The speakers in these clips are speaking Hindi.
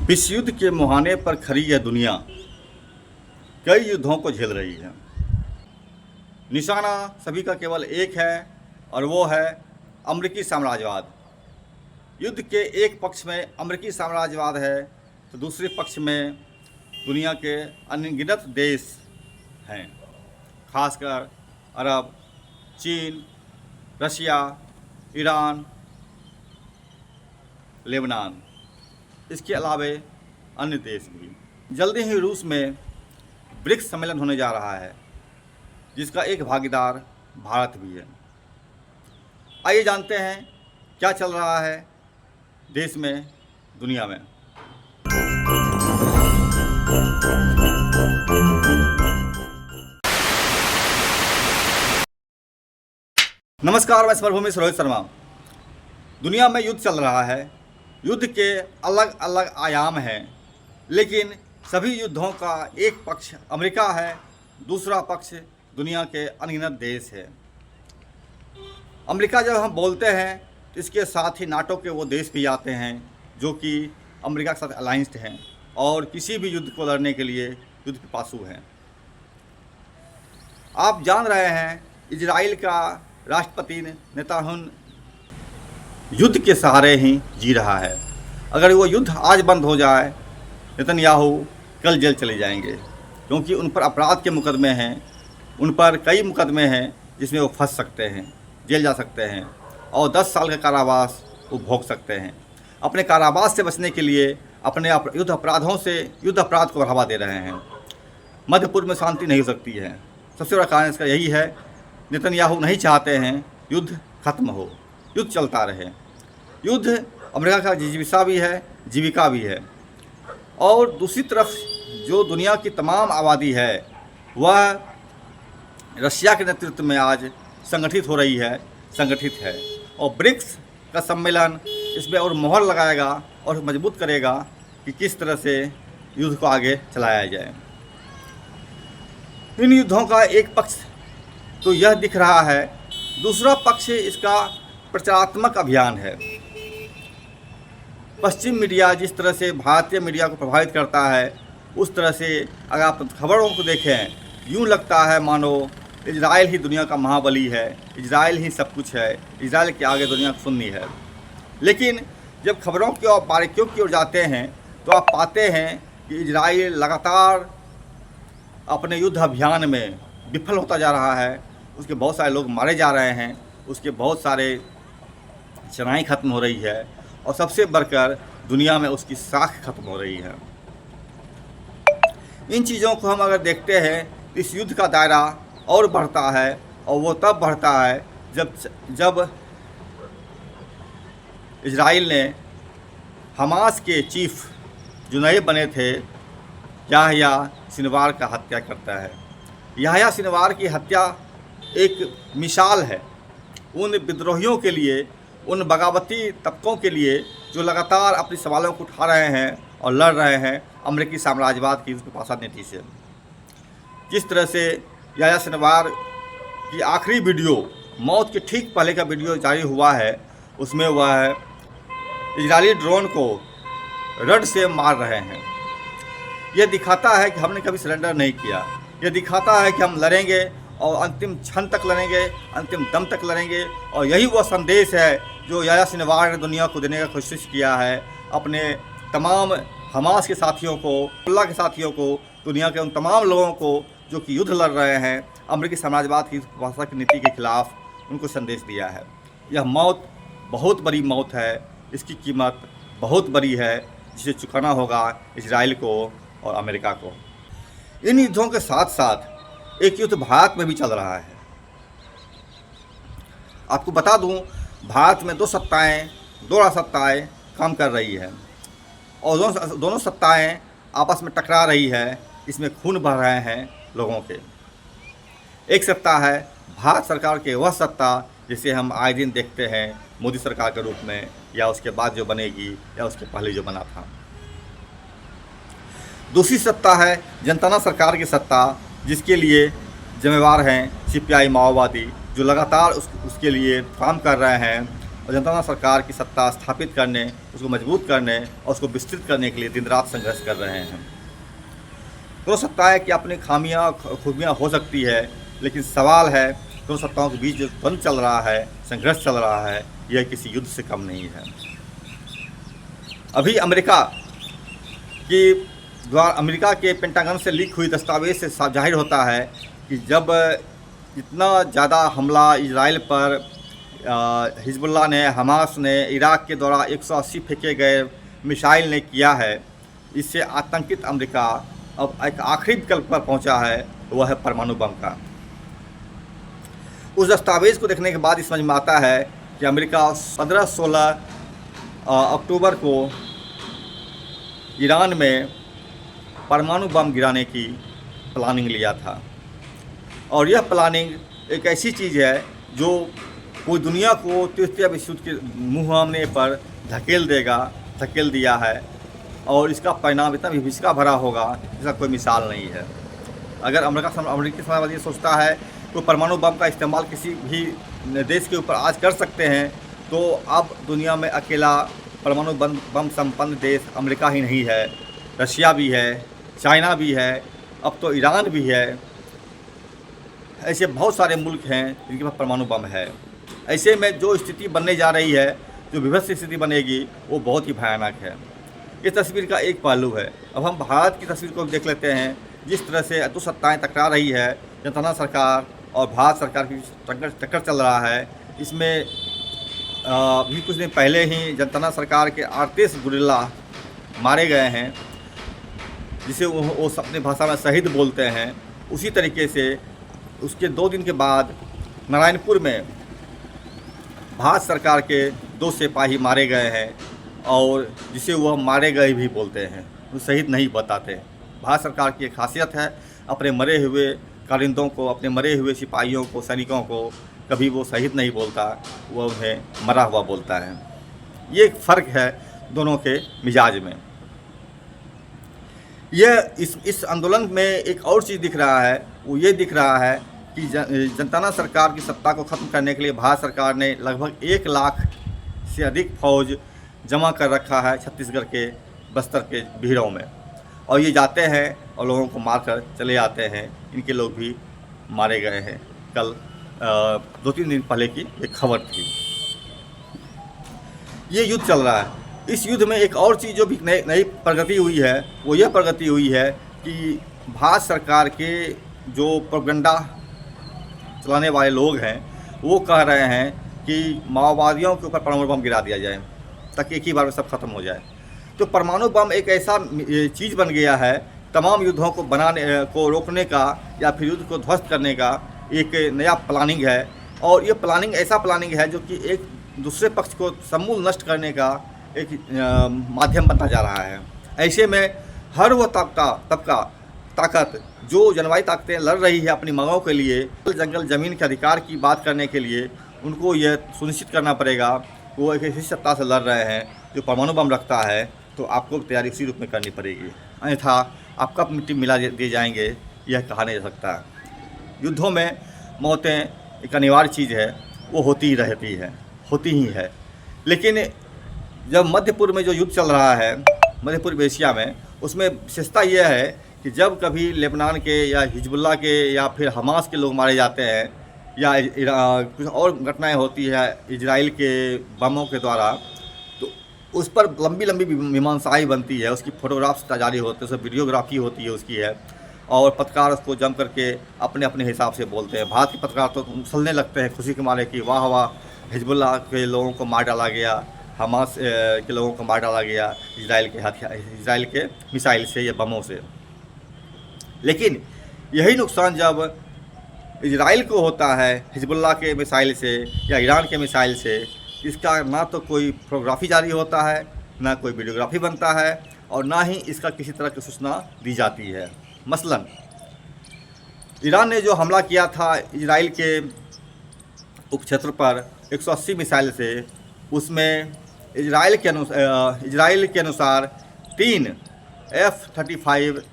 विश्व युद्ध के मुहाने पर खड़ी यह दुनिया कई युद्धों को झेल रही है। निशाना सभी का केवल एक है और वो है अमेरिकी साम्राज्यवाद। युद्ध के एक पक्ष में अमेरिकी साम्राज्यवाद है तो दूसरे पक्ष में दुनिया के अनगिनत देश हैं, खासकर अरब, चीन, रशिया, ईरान, लेबनान, इसके अलावे अन्य देश भी। जल्दी ही रूस में ब्रिक्स सम्मेलन होने जा रहा है जिसका एक भागीदार भारत भी है। आइए जानते हैं क्या चल रहा है देश में, दुनिया में। नमस्कार, मैं स्मरभूमि से रोहित शर्मा। दुनिया में युद्ध चल रहा है। युद्ध के अलग अलग आयाम हैं, लेकिन सभी युद्धों का एक पक्ष अमेरिका है, दूसरा पक्ष दुनिया के अनगिनत देश है। अमेरिका जब हम बोलते हैं तो इसके साथ ही नाटो के वो देश भी आते हैं जो कि अमेरिका के साथ अलाइंस्ड हैं और किसी भी युद्ध को लड़ने के लिए युद्ध पिपासु हैं। आप जान रहे हैं इजराइल का राष्ट्रपति नेतान्याहू युद्ध के सहारे ही जी रहा है। अगर वो युद्ध आज बंद हो जाए, नेतन्याहू कल जेल चले जाएंगे, क्योंकि उन पर अपराध के मुकदमे हैं, उन पर कई मुकदमे हैं जिसमें वो फंस सकते हैं, जेल जा सकते हैं और 10 साल का कारावास वो भोग सकते हैं। अपने कारावास से बचने के लिए अपने युद्ध अपराध को बढ़ावा दे रहे हैं। मध्य पूर्व में शांति नहीं हो सकती है। सबसे बड़ा कारण इसका यही है, नेतन्याहू नहीं चाहते हैं युद्ध खत्म हो, युद्ध चलता रहे। युद्ध अमेरिका का जीविका भी है। और दूसरी तरफ जो दुनिया की तमाम आबादी है वह रशिया के नेतृत्व में आज संगठित है और ब्रिक्स का सम्मेलन इसमें और मोहर लगाएगा और मजबूत करेगा कि किस तरह से युद्ध को आगे चलाया जाए। इन युद्धों का एक पक्ष तो यह दिख रहा है, दूसरा पक्ष इसका प्रचारात्मक अभियान है। पश्चिम मीडिया जिस तरह से भारतीय मीडिया को प्रभावित करता है, उस तरह से अगर आप खबरों को देखें, यूँ लगता है मानो इजराइल ही दुनिया का महाबली है, इजराइल ही सब कुछ है, इजराइल के आगे दुनिया सुननी है। लेकिन जब खबरों की और बारीकियों की ओर जाते हैं तो आप पाते हैं कि इजराइल लगातार अपने युद्ध अभियान में विफल होता जा रहा है। उसके बहुत सारे लोग मारे जा रहे हैं, उसके बहुत सारे सेनाएं खत्म हो रही है और सबसे बढ़कर दुनिया में उसकी साख खत्म हो रही है। इन चीज़ों को हम अगर देखते हैं, इस युद्ध का दायरा और बढ़ता है और वो तब बढ़ता है जब इजराइल ने हमास के चीफ जो नए बने थे याह्या सिनवार का हत्या करता है। याह्या सिनवार की हत्या एक मिसाल है उन विद्रोहियों के लिए, उन बगावती तबकों के लिए जो लगातार अपने सवालों को उठा रहे हैं और लड़ रहे हैं अमेरिकी साम्राज्यवाद की पिपासा नीति से। जिस तरह से याह्या सिनवार की आखिरी वीडियो, मौत के ठीक पहले का वीडियो जारी हुआ है, उसमें वह इजरायली ड्रोन को रड से मार रहे हैं। यह दिखाता है कि हमने कभी सरेंडर नहीं किया। यह दिखाता है कि हम लड़ेंगे और अंतिम क्षण तक लड़ेंगे, अंतिम दम तक लड़ेंगे। और यही वो संदेश है जो याह्या सिनवार ने दुनिया को देने का कोशिश किया है अपने तमाम हमास के साथियों को, अल्लाह के साथियों को, दुनिया के उन तमाम लोगों को जो कि युद्ध लड़ रहे हैं अमेरिकी साम्राज्यवाद की भाषा की नीति के खिलाफ, उनको संदेश दिया है। यह मौत बहुत बड़ी मौत है, इसकी कीमत बहुत बड़ी है जिसे चुकाना होगा इजराइल को और अमेरिका को। इन युद्धों के साथ साथ एक युद्ध भारत में भी चल रहा है। आपको बता दूं, भारत में दो राजसत्ताएं काम कर रही है और दोनों सत्ताएं आपस में टकरा रही है। इसमें खून बह रहे हैं लोगों के। एक सत्ता है भारत सरकार के, वह सत्ता जिसे हम आए दिन देखते हैं मोदी सरकार के रूप में, या उसके बाद जो बनेगी या उसके पहले जो बना था। दूसरी सत्ता है जनता सरकार की सत्ता, जिसके लिए जिम्मेवार हैं CPI माओवादी, जो लगातार उसके लिए काम कर रहे हैं और जनता सरकार की सत्ता स्थापित करने, उसको मजबूत करने और उसको विस्तृत करने के लिए दिन रात संघर्ष कर रहे हैं। दोनों सत्ताएँ की अपनी खामियाँ खूबियाँ हो सकती है, लेकिन सवाल है दोनों सत्ताओं के बीच जो द्वंद्व चल रहा है, संघर्ष चल रहा है, यह किसी युद्ध से कम नहीं है। अभी अमेरिका के पेंटागन से लीक हुई दस्तावेज से जाहिर होता है कि जब इतना ज़्यादा हमला इजराइल पर हिजबुल्लाह ने, हमास ने इराक के दौरान 180 फेंके गए मिसाइल ने किया है, इससे आतंकित अमेरिका अब एक आखिरी विकल्प पर पहुंचा है, वह है परमाणु बम का। उस दस्तावेज़ को देखने के बाद समझ में आता है कि अमेरिका 15-16 अक्टूबर को ईरान में परमाणु बम गिराने की प्लानिंग लिया था, और यह प्लानिंग एक ऐसी चीज़ है जो पूरी दुनिया को तृतीय विश्व युद्ध के मुहावने पर धकेल दिया है, और इसका परिणाम इतना विभीषिका भरा होगा जिसका कोई मिसाल नहीं है। अगर अमेरिकी समाजवादी ये सोचता है तो परमाणु बम का इस्तेमाल किसी भी देश के ऊपर आज कर सकते हैं, तो अब दुनिया में अकेला परमाणु बम संपन्न देश अमेरिका ही नहीं है, रशिया भी है, चाइना भी है, अब तो ईरान भी है। ऐसे बहुत सारे मुल्क हैं जिनके पास परमाणु बम है। ऐसे में जो स्थिति बनने जा रही है, जो विभत्स स्थिति बनेगी, वो बहुत ही भयानक है। इस तस्वीर का एक पहलू है। अब हम भारत की तस्वीर को देख लेते हैं। जिस तरह से दो सत्ताएँ टकरा रही है, जनता सरकार और भारत सरकार की टक्कर चल रहा है, इसमें भी कुछ दिन पहले ही जनता सरकार के 38 गुरिल्ला मारे गए हैं, जिसे वो अपनी भाषा में शहीद बोलते हैं। उसी तरीके से उसके 2 दिन के बाद नारायणपुर में भारत सरकार के 2 सिपाही मारे गए हैं, और जिसे वह मारे गए भी बोलते हैं, वो शहीद नहीं बताते। भारत सरकार की एक खासियत है, अपने मरे हुए कारिंदों को, अपने मरे हुए सिपाहियों को, सैनिकों को कभी वो शहीद नहीं बोलता, वो उन्हें मरा हुआ बोलता है। ये एक फ़र्क है दोनों के मिजाज में। इस आंदोलन में एक और चीज़ दिख रहा है, वो ये दिख रहा है कि जनता सरकार की सत्ता को ख़त्म करने के लिए भारत सरकार ने लगभग 1 लाख से अधिक फौज जमा कर रखा है छत्तीसगढ़ के बस्तर के भीड़ों में, और ये जाते हैं और लोगों को मारकर चले आते हैं। इनके लोग भी मारे गए हैं। कल 2-3 दिन पहले की एक खबर थी। ये युद्ध चल रहा है। इस युद्ध में एक और चीज़ जो भी नई प्रगति हुई है, वो यह प्रगति हुई है कि भारत सरकार के जो प्रोपेगेंडा चलाने वाले लोग हैं, वो कह रहे हैं कि माओवादियों के ऊपर परमाणु बम गिरा दिया जाए ताकि एक ही बार में सब खत्म हो जाए। तो परमाणु बम एक ऐसा चीज़ बन गया है, तमाम युद्धों को रोकने का या फिर युद्ध को ध्वस्त करने का एक नया प्लानिंग है। और ये प्लानिंग ऐसा प्लानिंग है जो कि एक दूसरे पक्ष को समूल नष्ट करने का एक माध्यम बनता जा रहा है। ऐसे में हर वह ताकत जो जनवाई ताकतें लड़ रही है अपनी मांगों के लिए, जंगल ज़मीन के अधिकार की बात करने के लिए, उनको यह सुनिश्चित करना पड़ेगा वो एक ऐसी सत्ता से लड़ रहे हैं जो परमाणु बम रखता है, तो आपको तैयारी इसी रूप में करनी पड़ेगी, अन्यथा आप कब मिट्टी मिला दिए जाएंगे यह कहा नहीं जा सकता। युद्धों में मौतें एक अनिवार्य चीज़ है, वो होती ही है। लेकिन जब मध्य पूर्व में जो युद्ध चल रहा है, मध्य पूर्व एशिया में, उसमें विशेषता यह है कि जब कभी लेबनान के या हिजबुल्लाह के या फिर हमास के लोग मारे जाते हैं, या कुछ और घटनाएं होती है इजराइल के बमों के द्वारा, तो उस पर लंबी मीमांसाएँ बनती है, उसकी फ़ोटोग्राफ्स जारी होते हैं, उसकी वीडियोग्राफी होती है उसकी है, और पत्रकार उसको जम करके अपने हिसाब से बोलते हैं। भारत के पत्रकार तो उछलने लगते हैं खुशी के मारे कि वाह वाह, हिजबुल्लाह के लोगों को मार डाला गया, हमास के लोगों को मार डाला गया इजराइल के मिसाइल से या बमों से। लेकिन यही नुकसान जब इजराइल को होता है हिजबुल्लाह के मिसाइल से या ईरान के मिसाइल से, इसका ना तो कोई फोटोग्राफी जारी होता है, ना कोई वीडियोग्राफी बनता है, और ना ही इसका किसी तरह की सूचना दी जाती है। मसलन ईरान ने जो हमला किया था इजराइल के उपक्षेत्र पर 180 मिसाइल से, उसमें इजराइल के अनुसार 3 F-35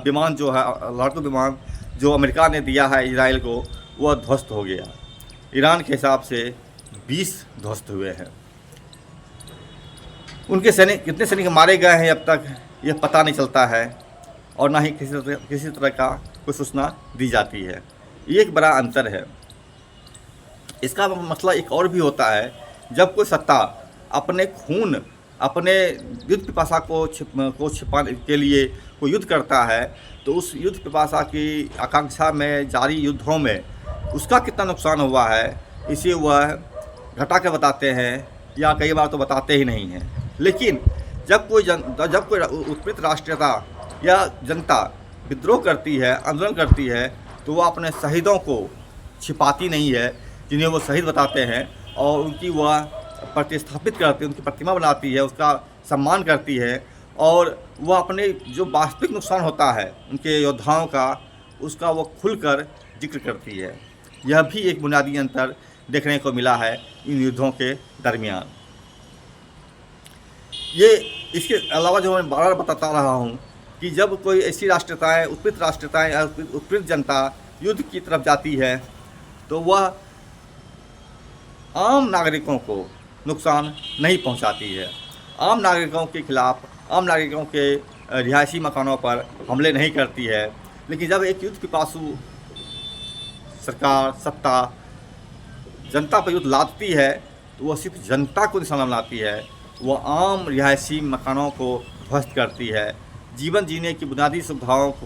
विमान जो है, लड़ाकू विमान जो अमेरिका ने दिया है इजराइल को, वह ध्वस्त हो गया। ईरान के हिसाब से 20 ध्वस्त हुए हैं। उनके सैनिक कितने सैनिक मारे गए हैं अब तक यह पता नहीं चलता है और ना ही किसी तरह का कोई सूचना दी जाती है। ये एक बड़ा अंतर है। इसका मसला एक और भी होता है, जब कोई सत्ता अपने खून, अपने युद्ध पिपासा को छिपाने के लिए कोई युद्ध करता है, तो उस युद्ध पिपासा की आकांक्षा में जारी युद्धों में उसका कितना नुकसान हुआ है, इसे वह घटा कर बताते हैं या कई बार तो बताते ही नहीं हैं। लेकिन जब कोई उत्पीड़ित राष्ट्रीयता या जनता विद्रोह करती है, आंदोलन करती है, तो वह अपने शहीदों को छिपाती नहीं है, जिन्हें वो शहीद बताते हैं और उनकी वह प्रतिस्थापित करती है, उनकी प्रतिमा बनाती है, उसका सम्मान करती है और वह अपने जो वास्तविक नुकसान होता है उनके योद्धाओं का, उसका वो खुलकर जिक्र करती है। यह भी एक बुनियादी अंतर देखने को मिला है इन युद्धों के दरमियान। ये इसके अलावा जो मैं बार बार बताता रहा हूँ कि जब कोई ऐसी राष्ट्रीयताएँ, उत्पीड़ित राष्ट्रीयताएँ या उत्पीड़ित जनता युद्ध की तरफ जाती है, तो वह आम नागरिकों को नुकसान नहीं पहुंचाती है। आम नागरिकों के खिलाफ, आम नागरिकों के रिहायशी मकानों पर हमले नहीं करती है। लेकिन जब एक युद्ध पिपासु सरकार, सत्ता जनता पर युद्ध लादती है, तो वह सिर्फ जनता को निशाना बनाती है, वह आम रिहायशी मकानों को ध्वस्त करती है, जीवन जीने की बुनियादी सुविधाओं को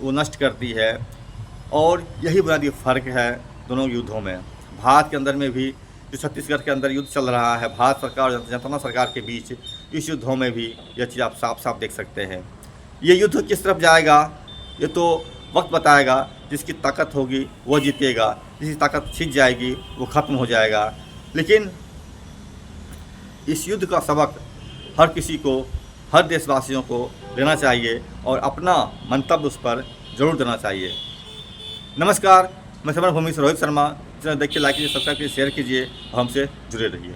वो नष्ट करती है। और यही बुनियादी फ़र्क है दोनों युद्धों में। भारत के अंदर में भी जो छत्तीसगढ़ के अंदर युद्ध चल रहा है भारत सरकार और जनता सरकार के बीच, इस युद्धों में भी यह चीज़ आप साफ साफ देख सकते हैं। ये युद्ध किस तरफ जाएगा ये तो वक्त बताएगा। जिसकी ताकत होगी वो जीतेगा, जिसकी ताकत छिप जाएगी वो ख़त्म हो जाएगा। लेकिन इस युद्ध का सबक हर किसी को, हर देशवासियों को लेना चाहिए और अपना मंतव्य उस पर ज़रूर देना चाहिए। नमस्कार, मैं समरभूमि से रोहित शर्मा। चैनल देखिए, लाइक कीजिए, सब्सक्राइब कीजिए, शेयर कीजिए और हमसे जुड़े रहिए।